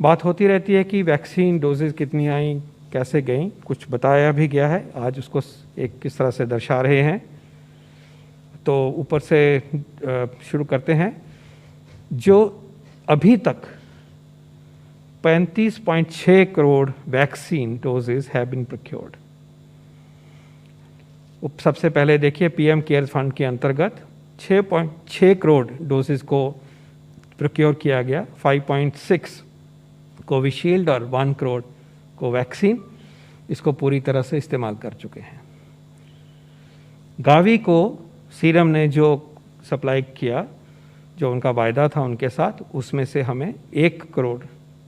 बात होती रहती है कि वैक्सीन डोजेज कितनी आई, कैसे गई, कुछ बताया भी गया है। आज उसको एक किस तरह से दर्शा रहे हैं। तो ऊपर से शुरू करते हैं। जो अभी तक 35.6 crore vaccine doses have been procured. सबसे पहले देखिए पीएम केयर्स फंड के अंतर्गत 6.6 करोड़ डोजेज को प्रोक्योर किया गया। 5.6 कोविशील्ड और 1 करोड़ कोवैक्सीन इसको पूरी तरह से इस्तेमाल कर चुके हैं। गावी को सीरम ने जो सप्लाई किया, जो उनका वायदा था उनके साथ, उसमें से हमें 1 करोड़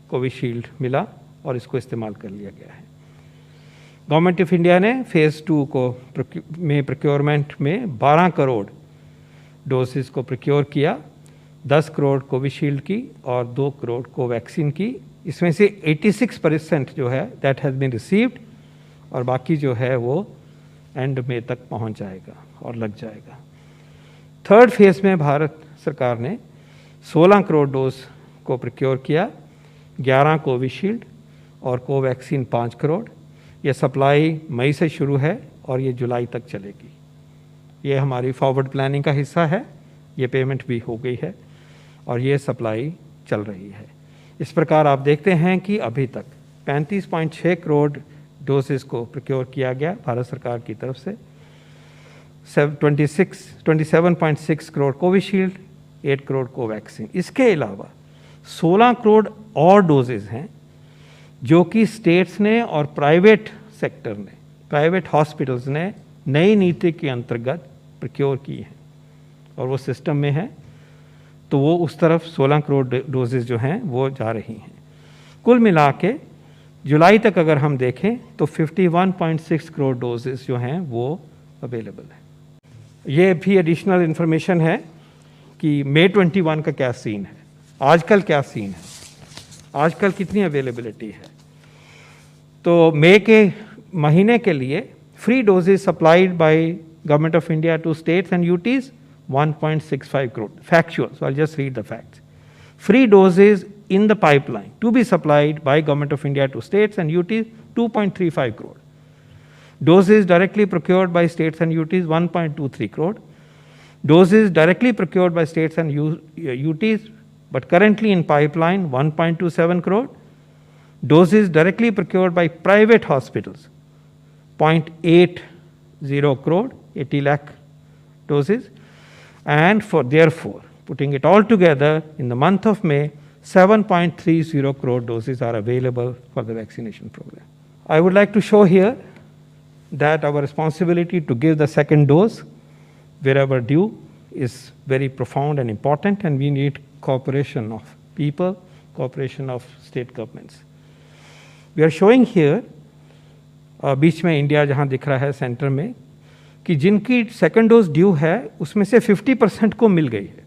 कोविशील्ड मिला और इसको इस्तेमाल कर लिया गया है। गवर्नमेंट ऑफ इंडिया ने फेज़ 2 को में प्रोक्योरमेंट में 12 करोड़ डोजेस को प्रोक्योर किया। 10 करोड़ कोविशील्ड की और 2 करोड़ कोवैक्सीन की। इसमें से 86% जो है दैट हैज़ बीन रिसीव्ड और बाकी जो है वो एंड में तक पहुंच जाएगा और लग जाएगा। थर्ड फेज़ में भारत सरकार ने 16 करोड़ डोज को प्रोक्योर किया। 11 कोविशील्ड और कोवैक्सीन 5 करोड़। ये सप्लाई मई से शुरू है और ये जुलाई तक चलेगी। ये हमारी फॉरवर्ड प्लानिंग का हिस्सा है। ये पेमेंट भी हो गई है और ये सप्लाई चल रही है। इस प्रकार आप देखते हैं कि अभी तक 35.6 करोड़ डोजेस को प्रोक्योर किया गया भारत सरकार की तरफ से। 27.6 करोड़ कोविशील्ड, 8 करोड़ कोवैक्सीन। इसके अलावा 16 करोड़ और डोजेज हैं जो कि स्टेट्स ने और प्राइवेट सेक्टर ने, प्राइवेट हॉस्पिटल्स ने नई नीति के अंतर्गत प्रोक्योर की हैं और वो सिस्टम में है। तो वो उस तरफ 16 करोड़ डोजेज जो हैं वो जा रही हैं। कुल मिला के जुलाई तक अगर हम देखें तो 51.6 करोड़ डोजेज जो हैं वो अवेलेबल है। ये भी एडिशनल इन्फॉर्मेशन है कि मई 21 का क्या सीन है, आजकल क्या सीन है, आजकल कितनी अवेलेबिलिटी है। तो मई के महीने के लिए free doses supplied by government of India to states and UTs 1.65 crore. Factual, so I'll just read the facts. Free doses in the pipeline to be supplied by Government of India to states and UTs 2.35 crore. Doses directly procured by states and UTs 1.23 crore. Doses directly procured by states and UTs but currently in pipeline 1.27 crore. Doses directly procured by private hospitals 0.80 crore, 80 lakh doses. And therefore, putting it all together, in the month of May, 7.30 crore doses are available for the vaccination program. I would like to show here that our responsibility to give the second dose wherever due is very profound and important, and we need cooperation of people, cooperation of state governments. We are showing here, बीच में India जहाँ दिख रहा है centre में, कि जिनकी second dose due है उसमें से 50% को मिल गई है,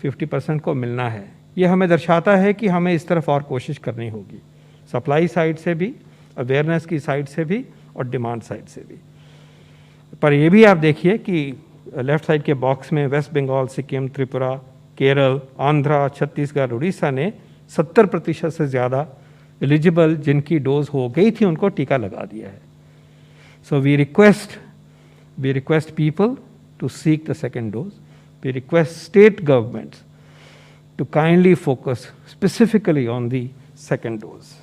50% को मिलना है। ये हमें दर्शाता है कि हमें इस तरफ और कोशिश करनी होगी, सप्लाई साइड से भी, अवेयरनेस की साइड से भी और डिमांड साइड से भी। पर ये भी आप देखिए कि लेफ्ट साइड के बॉक्स में वेस्ट बंगाल, सिक्किम, त्रिपुरा, केरल, आंध्रा, छत्तीसगढ़, उड़ीसा ने 70% से ज़्यादा एलिजिबल जिनकी डोज हो गई थी उनको टीका लगा दिया है। So we request people to seek the second dose. We request state governments to kindly focus specifically on the second dose.